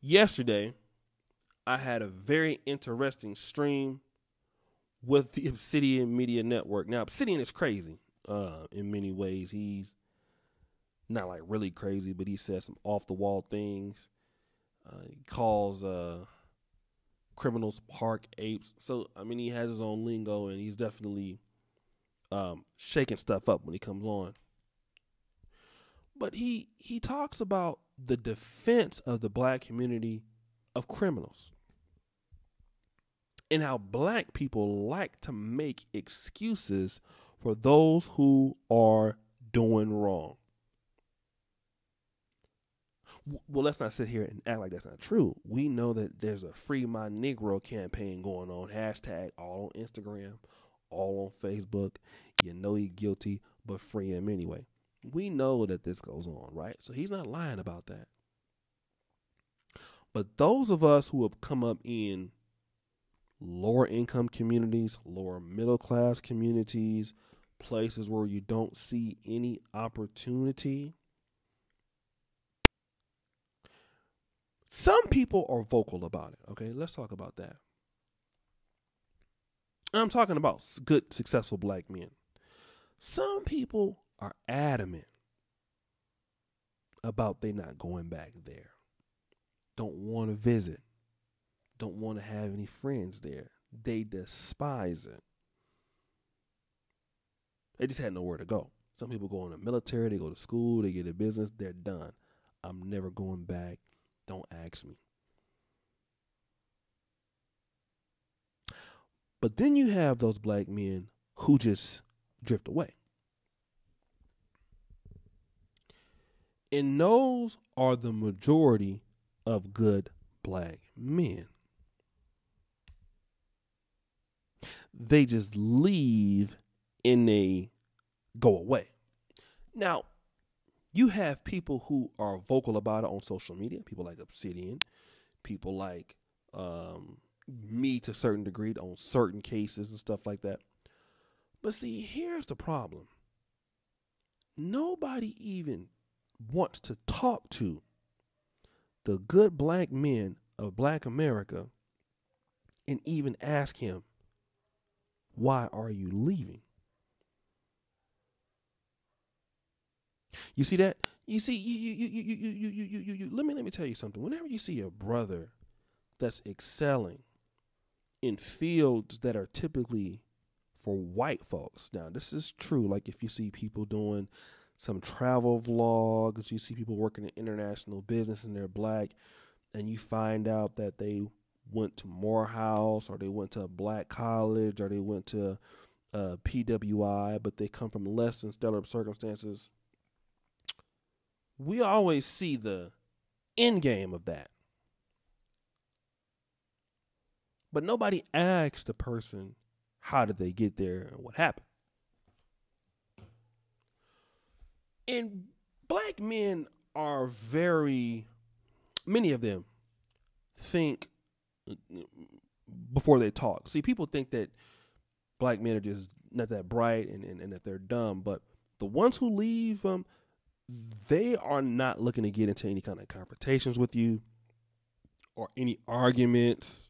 Yesterday, I had a very interesting stream with the Obsidian Media Network. Now, Obsidian is crazy in many ways. He's not like really crazy, but he says some off the wall things. He calls criminals park apes. So, I mean, he has his own lingo, and he's definitely shaking stuff up when he comes on. But he talks about the defense of the black community of criminals and how black people like to make excuses for those who are doing wrong. Well, let's not sit here and act like that's not true. We know that there's a Free My Negro campaign going on, hashtag all on Instagram, all on Facebook. You know he's guilty, but free him anyway. We know that this goes on, right? So he's not lying about that. But those of us who have come up in lower income communities, lower middle class communities, places where you don't see any opportunity, some people are vocal about it. Okay, let's talk about that. And I'm talking about good, successful black men. Some people are adamant about they not going back there. Don't want to visit. Don't want to have any friends there. They despise it. They just had nowhere to go. Some people go in the military, they go to school, they get a business, they're done. I'm never going back. Don't ask me. But then you have those black men who just drift away. And those are the majority of good black men. They just leave and they go away. Now, you have people who are vocal about it on social media, people like Obsidian, people like me to a certain degree on certain cases and stuff like that. But see, here's the problem. Nobody even wants to talk to the good black men of black America and even ask him, why are you leaving? You see that? You see, you let me tell you something. Whenever you see a brother that's excelling in fields that are typically for white folks. Now, this is true. Like if you see people doing some travel vlogs, you see people working in international business and they're black, and you find out that they went to Morehouse or they went to a black college or they went to PWI, but they come from less than stellar circumstances. We always see the end game of that. But nobody asks the person, how did they get there and what happened? And black men are many of them think before they talk. See, people think that black men are just not that bright and that they're dumb. But the ones who leave, they are not looking to get into any kind of confrontations with you or any arguments.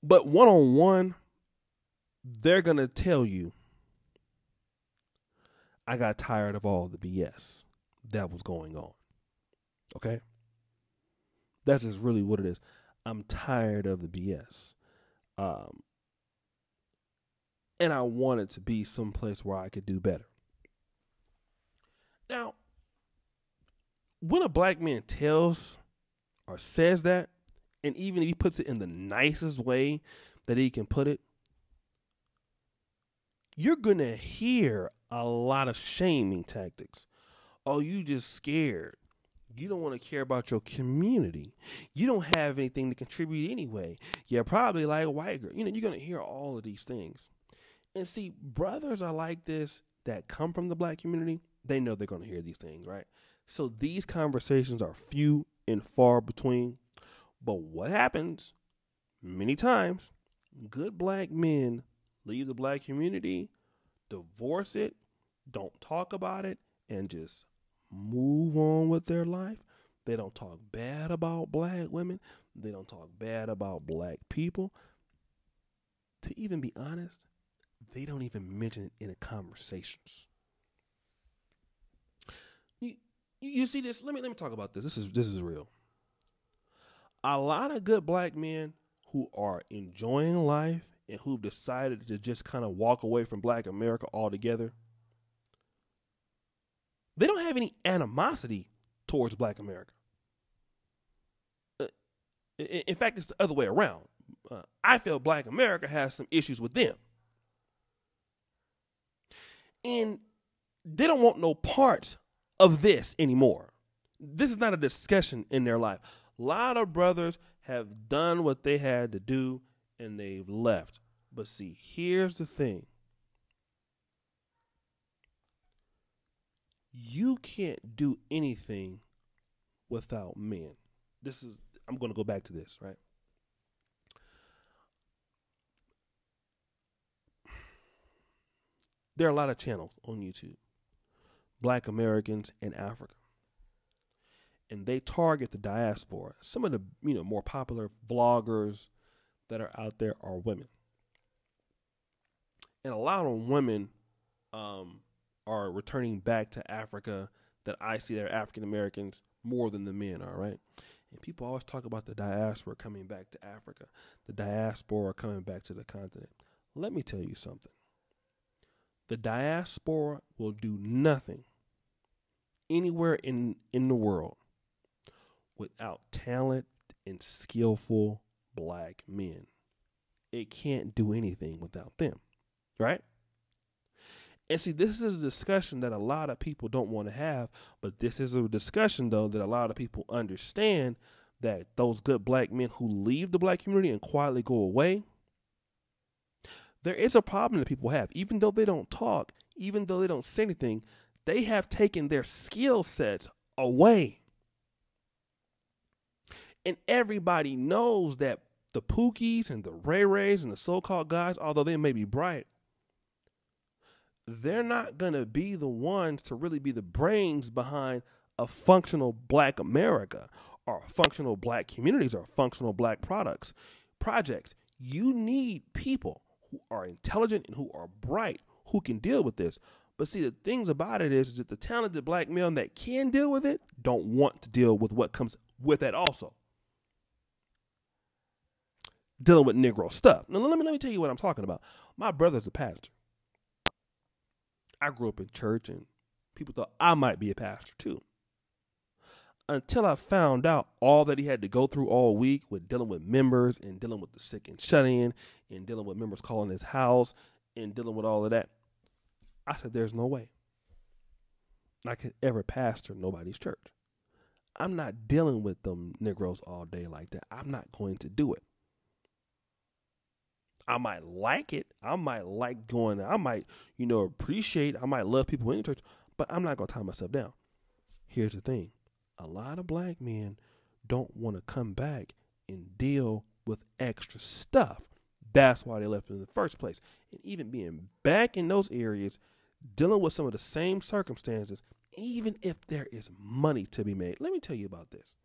But one-on-one, they're going to tell you, I got tired of all the BS that was going on. Okay? That's just really what it is. I'm tired of the BS. And I want it to be someplace where I could do better. Now, when a black man tells or says that, and even if he puts it in the nicest way that he can put it, you're going to hear a lot of shaming tactics. Oh, you just scared. You don't want to care about your community. You don't have anything to contribute anyway. You're probably like a white girl. You're going to hear all of these things. And see, brothers are like this that come from the black community. They know they're going to hear these things, right? So these conversations are few and far between. But what happens many times, good black men leave the black community, divorce it, don't talk about it, and just move on with their life. They don't talk bad about black women. They don't talk bad about black people. To even be honest, they don't even mention it in the conversations. You see this? Let me talk about this. This is real. A lot of good black men who are enjoying life and who've decided to just kind of walk away from black America altogether, they don't have any animosity towards black America. In fact, it's the other way around. I feel black America has some issues with them. And they don't want no parts of this anymore. This is not a discussion in their life. A lot of brothers have done what they had to do and they've left. But see, here's the thing. You can't do anything without men. I'm going to go back to this, right? There are a lot of channels on YouTube, Black Americans in Africa, and they target the diaspora. Some of the more popular vloggers that are out there are women, and a lot of women are returning back to Africa that I see that are African Americans more than the men are, right? And people always talk about the diaspora coming back to Africa, the diaspora coming back to the continent. Let me tell you something. The diaspora will do nothing anywhere in the world without talent and skillful black men. It can't do anything without them, right? And see, this is a discussion that a lot of people don't want to have, but this is a discussion, though, that a lot of people understand that those good black men who leave the black community and quietly go away, there is a problem that people have. Even though they don't talk, even though they don't say anything, they have taken their skill sets away. And everybody knows that the Pookies and the Ray Rays and the so-called guys, although they may be bright, they're not going to be the ones to really be the brains behind a functional black America or functional black communities or functional black projects. You need people who are intelligent and who are bright, who can deal with this. But see, the things about it is that the talented black men that can deal with it don't want to deal with what comes with that also. Dealing with Negro stuff. Now, let me tell you what I'm talking about. My brother's a pastor. I grew up in church and people thought I might be a pastor too. Until I found out all that he had to go through all week with dealing with members and dealing with the sick and shut in and dealing with members calling his house and dealing with all of that. I said, there's no way I could ever pastor nobody's church. I'm not dealing with them Negroes all day like that. I'm not going to do it. I might like it. I might like going. I might, appreciate. I might love people in the church, but I'm not going to tie myself down. Here's the thing. A lot of black men don't want to come back and deal with extra stuff. That's why they left in the first place. And even being back in those areas, dealing with some of the same circumstances, even if there is money to be made. Let me tell you about this.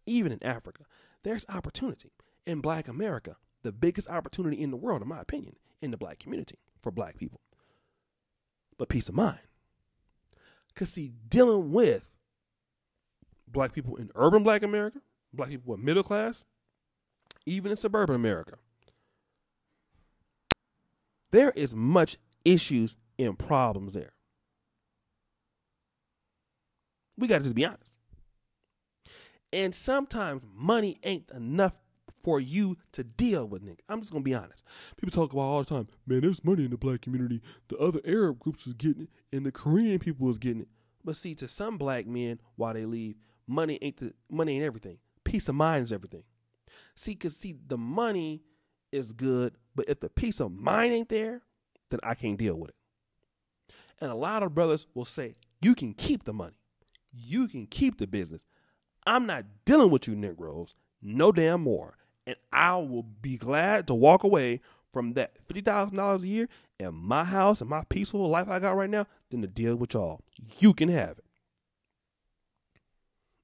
Even in Africa, there's opportunity. In black America, the biggest opportunity in the world, in my opinion, in the black community for black people. But peace of mind. Because see, dealing with black people in urban black America, black people with middle class, even in suburban America, there is much issues and problems there. We got to just be honest. And sometimes money ain't enough for you to deal with, nigga. I'm just going to be honest. People talk about all the time, man, there's money in the black community. The other Arab groups is getting it, and the Korean people is getting it. But see, to some black men, while they leave, money ain't everything. Peace of mind is everything. See, the money is good, but if the peace of mind ain't there, then I can't deal with it. And a lot of brothers will say, you can keep the money. You can keep the business. I'm not dealing with you Negroes no damn more. And I will be glad to walk away from that $50,000 a year in my house and my peaceful life I got right now than to deal with y'all. You can have it.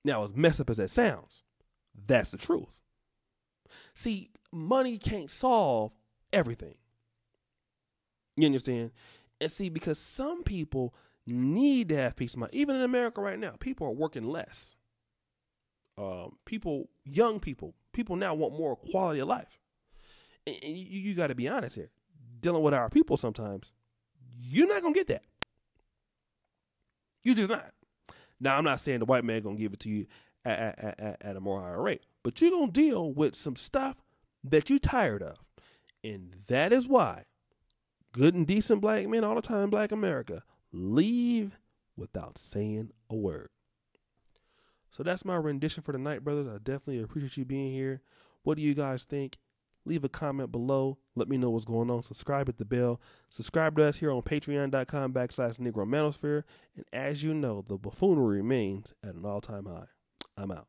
Now, as messed up as that sounds, that's the truth. See, money can't solve everything. You understand? And see, because some people need to have peace of mind. Even in America right now, people are working less. Young people now want more quality of life. And you got to be honest here. Dealing with our people sometimes, you're not going to get that. You're just not. Now, I'm not saying the white man going to give it to you at a more higher rate, but you're going to deal with some stuff that you're tired of. And that is why good and decent black men all the time in black America leave without saying a word. So that's my rendition for tonight, brothers. I definitely appreciate you being here. What do you guys think? Leave a comment below. Let me know what's going on. Subscribe, hit the bell. Subscribe to us here on patreon.com/Negro Manosphere. And as you know, the buffoonery remains at an all-time high. I'm out.